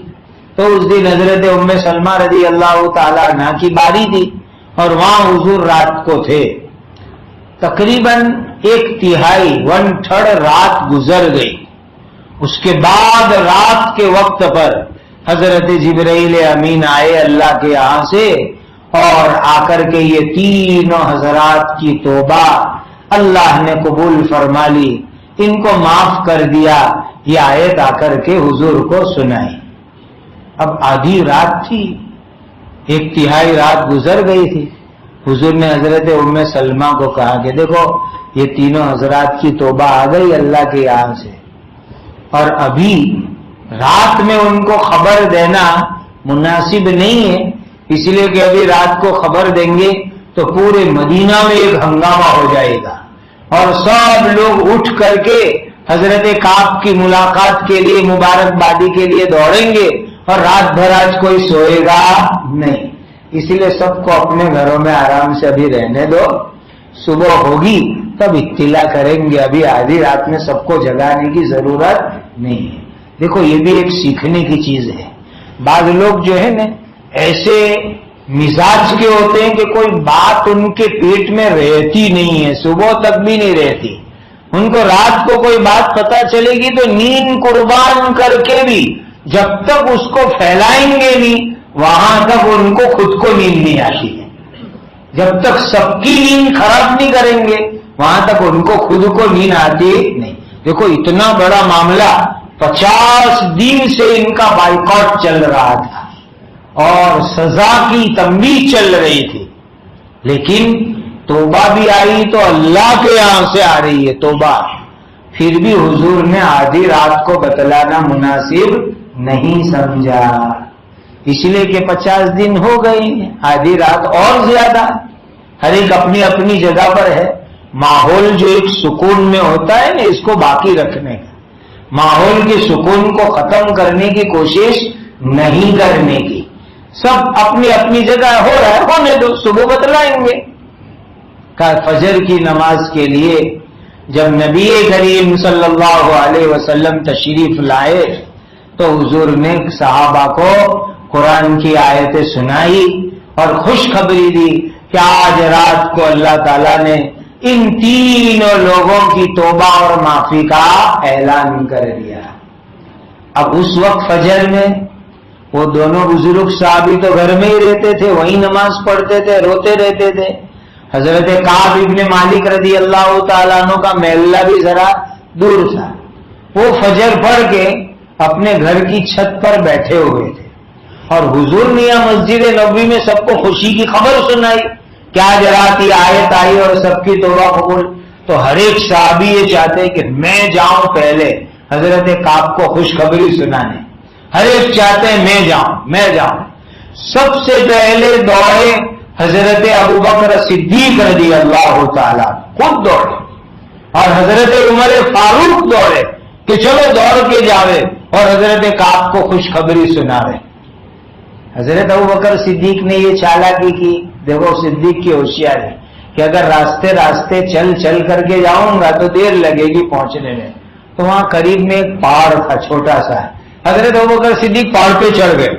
تو اس دن حضرت ام سلمہ رضی اللہ تعالی عنہا کی باری تھی، اور وہاں حضور رات کو تھے۔ تقریباً 1/3 رات گزر گئی۔ اس کے بعد رات کے وقت پر حضرت جبرائیل امین آئے اللہ کے یہاں سے، اور آ کر کے یہ تینوں حضرات کی توبہ اللہ نے قبول فرما لی، ان کو معاف کر دیا، یہ آیت آ کر کے حضور کو سنائی۔ اب آدھی رات تھی، 1/3 رات گزر گئی تھی۔ حضور نے حضرت ام سلمہ کو کہا کہ دیکھو یہ تینوں حضرات کی توبہ آ گئی اللہ کے یہاں سے، اور ابھی رات میں ان کو خبر دینا مناسب نہیں ہے، اس لیے کہ ابھی رات کو خبر دیں گے تو پورے مدینہ میں ایک ہنگامہ ہو جائے گا، اور سب لوگ اٹھ کر کے حضرت کعب کی ملاقات کے لیے، مبارکبادی کے لیے دوڑیں گے، اور رات بھر آج کوئی سوئے گا نہیں۔ اسی لیے سب کو اپنے گھروں میں آرام سے ابھی رہنے دو، صبح ہوگی تب اطلاع کریں گے، ابھی آدھی رات میں سب کو جگانے کی ضرورت نہیں ہے۔ دیکھو یہ بھی ایک سیکھنے کی چیز ہے۔ بعض لوگ جو ہے نا ایسے مزاج کے ہوتے ہیں کہ کوئی بات ان کے پیٹ میں رہتی نہیں ہے، صبح تک بھی نہیں رہتی، ان کو رات کو کوئی بات پتہ چلے گی تو نیند قربان کر کے بھی جب تک اس کو پھیلائیں گے نہیں وہاں تک ان کو خود کو نیند نہیں آتی ہے۔ جب تک سب کی نیند خراب نہیں کریں گے وہاں تک ان کو خود کو نیند آتی نہیں۔ دیکھو اتنا بڑا معاملہ، 50 دن سے ان کا بائیکاٹ چل رہا تھا اور سزا کی تنبیہ چل رہی تھی، لیکن توبہ بھی آئی تو اللہ کے یہاں سے آ رہی ہے توبہ، پھر بھی حضور نے آدھی رات کو بتلانا مناسب نہیں سمجھا، اس لیے کہ 50 دن ہو گئے، آدھی رات اور زیادہ، ہر ایک اپنی اپنی جگہ پر ہے۔ ماحول جو ایک سکون میں ہوتا ہے نا، اس کو باقی رکھنے کا، ماحول کے سکون کو ختم کرنے کی کوشش نہیں کرنے کی، سب اپنی اپنی جگہ ہو رہا ہے، ہونے دو، صبح بتلائیں گے۔ فجر کی نماز کے لیے جب نبی کریم صلی اللہ علیہ وسلم تشریف لائے تو حضور نے صحابہ کو قرآن کی آیتیں سنائی اور خوشخبری دی کہ آج رات کو اللہ تعالیٰ نے ان تینوں لوگوں کی توبہ اور معافی کا اعلان کر دیا۔ اب اس وقت فجر میں وہ دونوں بزرگ صحابی تو گھر میں ہی رہتے تھے، وہیں نماز پڑھتے تھے، روتے رہتے تھے۔ حضرت کعب ابن مالک رضی اللہ تعالیٰ عنہ کا محلہ بھی ذرا دور تھا، وہ فجر پڑھ کے اپنے گھر کی چھت پر بیٹھے ہوئے تھے، اور حضور نے یہاں مسجد نبوی میں سب کو خوشی کی خبر سنائی، کیا جرات یہ آیت آئی اور سب کی توبہ قبول، تو ہر ایک صحابی یہ چاہتے کہ میں جاؤں پہلے حضرت کعب کو خوشخبری سنانے، ہر ایک چاہتے ہیں میں جاؤں۔ سب سے پہلے دوڑے حضرت ابوبکر صدیق رضی اللہ تعالیٰ، خود دوڑے، اور حضرت عمر فاروق دوڑے کہ چلو دوڑ کے جاوے اور حضرت کعب کو خوشخبری سنا رہے۔ حضرت ابوبکر صدیق نے یہ چالاکی کی، دیکھو صدیق کی ہوشیاری کہ اگر راستے چل کر کے جاؤں گا تو دیر لگے گی پہنچنے میں، تو وہاں قریب میں ایک پہاڑ تھا چھوٹا سا. حضرت ابوبکر صدیق پہاڑ پہ چڑھ گئے.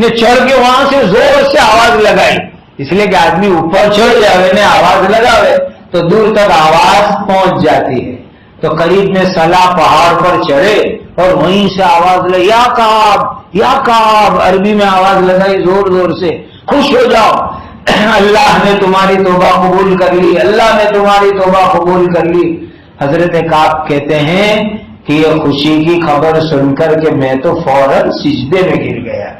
نے چڑھ کے وہاں سے زور سے آواز لگائی, اس لیے کہ آدمی اوپر چڑھ جاوے نے آواز لگاوے تو دور تک آواز پہنچ جاتی ہے. تو قریب میں صلاح پہاڑ پر چڑھے اور وہیں سے آواز لگی, یا کعب یا کعب, عربی میں آواز لگائی زور زور سے, خوش ہو جاؤ, اللہ نے تمہاری توبہ قبول کر لی, اللہ نے تمہاری توبہ قبول کر لی. حضرت کعب کہتے ہیں کہ یہ خوشی کی خبر سن کر کے میں تو فوراً سجدے میں گر گیا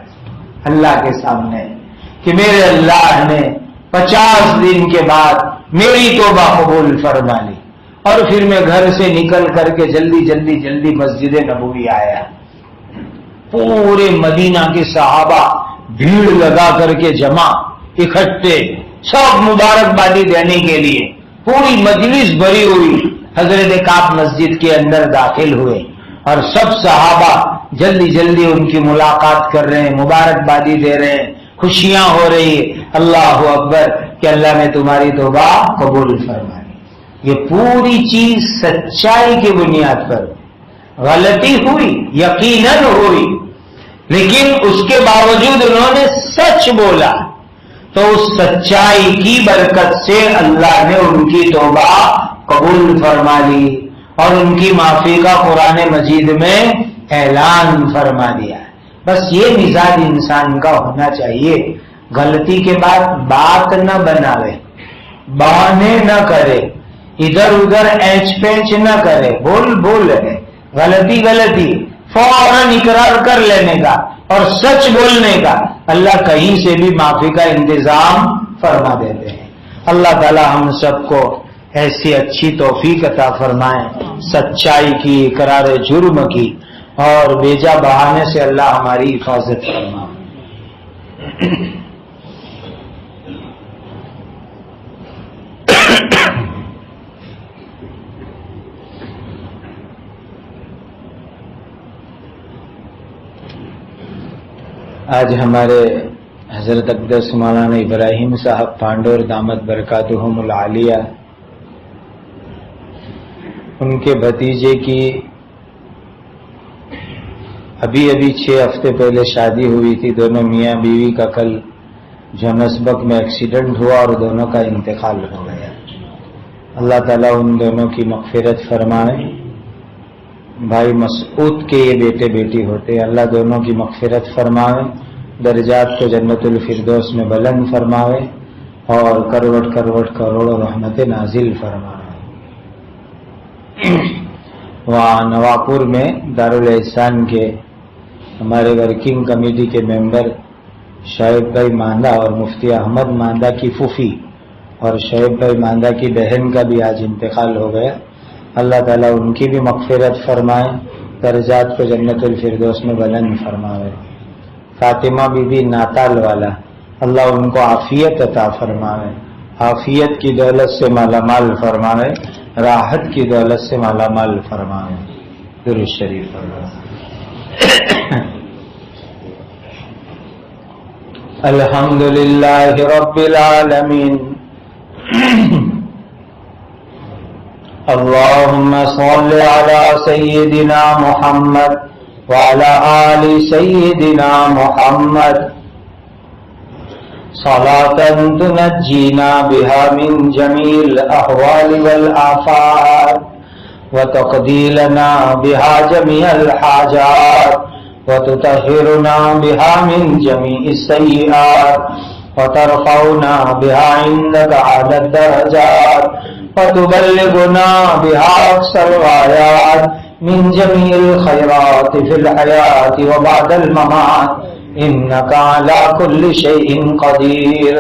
اللہ کے سامنے کہ میرے اللہ نے 50 دن کے بعد میری توبہ قبول فرما لی. اور پھر میں گھر سے نکل کر کے جلدی مسجد نبوی آیا. پورے مدینہ کے صحابہ بھیڑ لگا کر کے جمع اکٹھے, سب مبارکبادی دینے کے لیے, پوری مجلس بھری ہوئی. حضرت کعب مسجد کے اندر داخل ہوئے اور سب صحابہ جلدی ان کی ملاقات کر رہے ہیں, مبارکبادی دے رہے ہیں, خوشیاں ہو رہی ہے. اللہ اکبر کہ اللہ نے تمہاری توبہ قبول فرما لی. یہ پوری چیز سچائی کی بنیاد پر, غلطی ہوئی یقیناً ہوئی, لیکن اس کے باوجود انہوں نے سچ بولا تو اس سچائی کی برکت سے اللہ نے ان کی توبہ قبول فرما لی اور ان کی معافی کا قرآن مجید میں اعلان فرما دیا. بس یہ مزاج انسان کا ہونا چاہیے, غلطی کے بعد بات نہ بناوے, بہانے نہ کرے, ادھر ادھر اینچ پینچ نہ کرے, بول رہے غلطی فوراً اقرار کر لینے کا اور سچ بولنے کا. اللہ کہیں سے بھی معافی کا انتظام فرما دیتے ہیں. اللہ تعالی ہم سب کو ایسی اچھی توفیق عطا فرمائے, سچائی کی, اقرار جرم کی, اور بیجا بہانے سے اللہ ہماری حفاظت فرمائے. آج ہمارے حضرت اقدس مولانا ابراہیم صاحب پانڈور دامت برکاتہم العالیہ, ان کے بھتیجے کی ابھی 6 ہفتے پہلے شادی ہوئی تھی. دونوں میاں بیوی کا کل جونسبرگ میں ایکسیڈنٹ ہوا اور دونوں کا انتقال ہو گیا. اللہ تعالیٰ ان دونوں کی مغفرت فرمائے. بھائی مسعود کے یہ بیٹے بیٹی ہوتے, اللہ دونوں کی مغفرت فرمائے, درجات کو جنت الفردوس میں بلند فرمائے اور کروٹ کروڑوں رحمت نازل فرمائے. وہاں نواپور میں دارالاحسان کے ہمارے ورکنگ کمیٹی کے ممبر شعیب بھائی ماندہ اور مفتی احمد ماندہ کی پھوپھی اور شعیب بھائی ماندہ کی بہن کا بھی آج انتقال ہو گیا. اللہ تعالیٰ ان کی بھی مغفرت فرمائے, درجات کو جنت الفردوس میں بلند فرمائے. فاطمہ بی بی ناتال والا, اللہ ان کو عافیت عطا فرمائے, عافیت کی دولت سے مالا مال فرمائے, راحت کی دولت سے مالا مال فرمائے. درود شریف فرمائے. الحمدللہ رب العالمین. اللهم صل على سيدنا محمد وعلى آل سيدنا محمد صلاة تنجينا بها من جميع الأهوال والآفات وتقضي لنا بها جميع الحاجات وتطهرنا بها من جميع السيئات وترفعنا بها عندك أعلى الدرجات وتبلغنا بها أقصى الغايات من جميع الخيرات في الحياة وبعد الممات إنك على كل شيء قدير.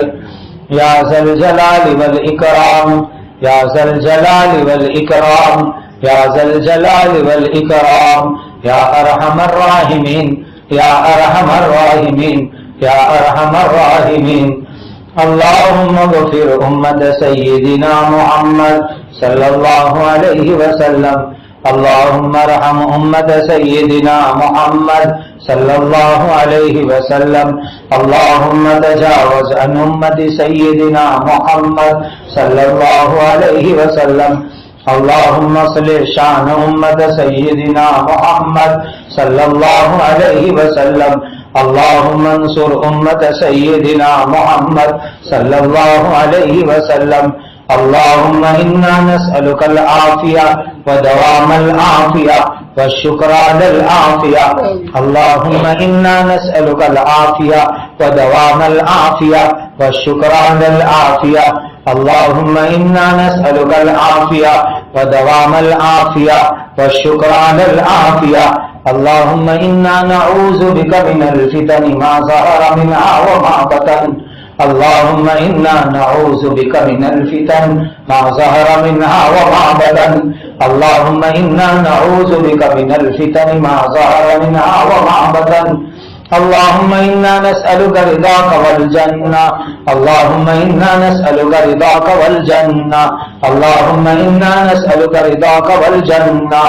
يا ذا الجلال والإكرام, يا ذا الجلال والإكرام, يا ذا الجلال والإكرام, يا أرحم الراحمين, يا أرحم الراحمين, يا أرحم الراحمين. اللهم اغفر أمة سيدنا محمد صلى الله عليه وسلم. اللهم ارحم أمة سيدنا محمد صلى الله عليه وسلم. اللهم تجاوز عن أمة سيدنا محمد صلى الله عليه وسلم. اللهم صل شان امت سیدنا محمد صلی اللہ علیہ وسلم اللهم انصر امت سیدنا محمد صلی اللہ علیہ وسلم اللهم انا نسألك العافية ودوام العافية والشكر على العافية اللهم انا نسألك العافية ودوام العافية والشكر على العافية اللهم انا نسألك العافية ودوام العافية والشكر على العافية اللهم انا نعوذ بك من الفتن ما ظهر منها وما بطن اللهم انا نعوذ بك من الفتن ما ظهر منها وما بطن اللهم انا نعوذ بك من الفتن ما ظهر منها وما بطن اللهم انا نسألك رضاك والجنة اللهم انا نسألك رضاك والجنة اللهم انا نسألك رضاك والجنة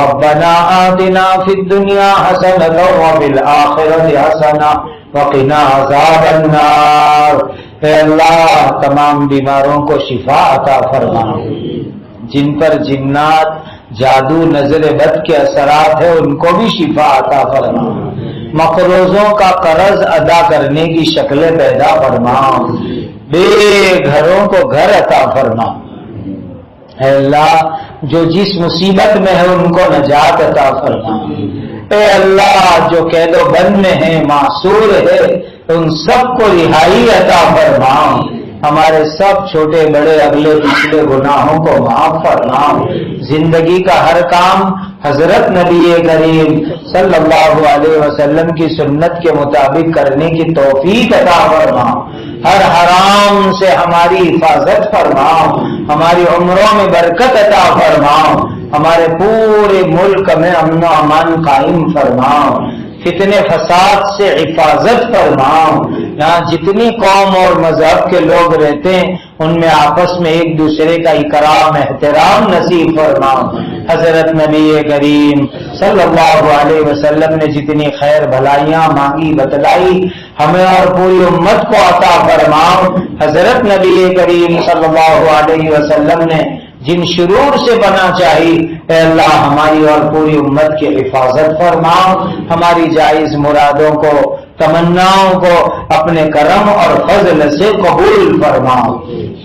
ربنا آتنا في الدنيا حسنة وفي الآخرة حسنة وقنا عذاب النار۔ اے اللہ تمام بیماروں کو شفا عطا فرما، جن پر جنات جادو نظر بد کے اثرات ہیں ان کو بھی شفا عطا فرما، مقروضوں کا قرض ادا کرنے کی شکلیں پیدا فرما، بے گھروں کو گھر عطا فرما۔ اے اللہ جو جس مصیبت میں ہے ان کو نجات عطا فرما۔ اے اللہ جو قید و بند میں ہے معصور ہے ان سب کو رہائی عطا فرما، ہمارے سب چھوٹے بڑے اگلے پچھلے گناہوں کو معاف فرما، زندگی کا ہر کام حضرت نبی کریم صلی اللہ علیہ وسلم کی سنت کے مطابق کرنے کی توفیق عطا فرما، ہر حرام سے ہماری حفاظت فرما، ہماری عمروں میں برکت عطا فرما، ہمارے پورے ملک میں امن و امان قائم فرما، فتنے فساد سے حفاظت فرما، یہاں جتنی قوم اور مذہب کے لوگ رہتے ہیں ان میں آپس میں ایک دوسرے کا اکرام احترام نصیب فرما۔ حضرت نبی کریم صلی اللہ علیہ وسلم نے جتنی خیر بھلائیاں مانگی بتلائی ہمیں اور پوری امت کو عطا فرما۔ حضرت نبی کریم صلی اللہ علیہ وسلم نے جن شرور سے بنا چاہی اے اللہ ہماری اور پوری امت کی حفاظت فرما، ہماری جائز مرادوں کو تمناؤں کو اپنے کرم اور فضل سے قبول فرما۔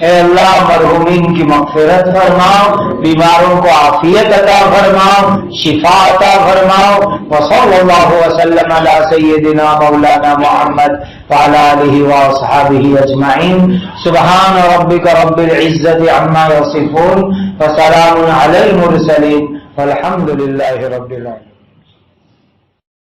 اے اللہ مرحومین کی مغفرت فرما، بیماروں کو عافیت عطا فرما، شفا عطا فرما۔ وصلی اللہ وسلم علی سیدنا مولانا محمد وعلی آلہ واصحابہ اجمعین۔ سبحان ربک رب العزت عما یصفون وسلام علی المرسلین والحمد للہ رب العالمین۔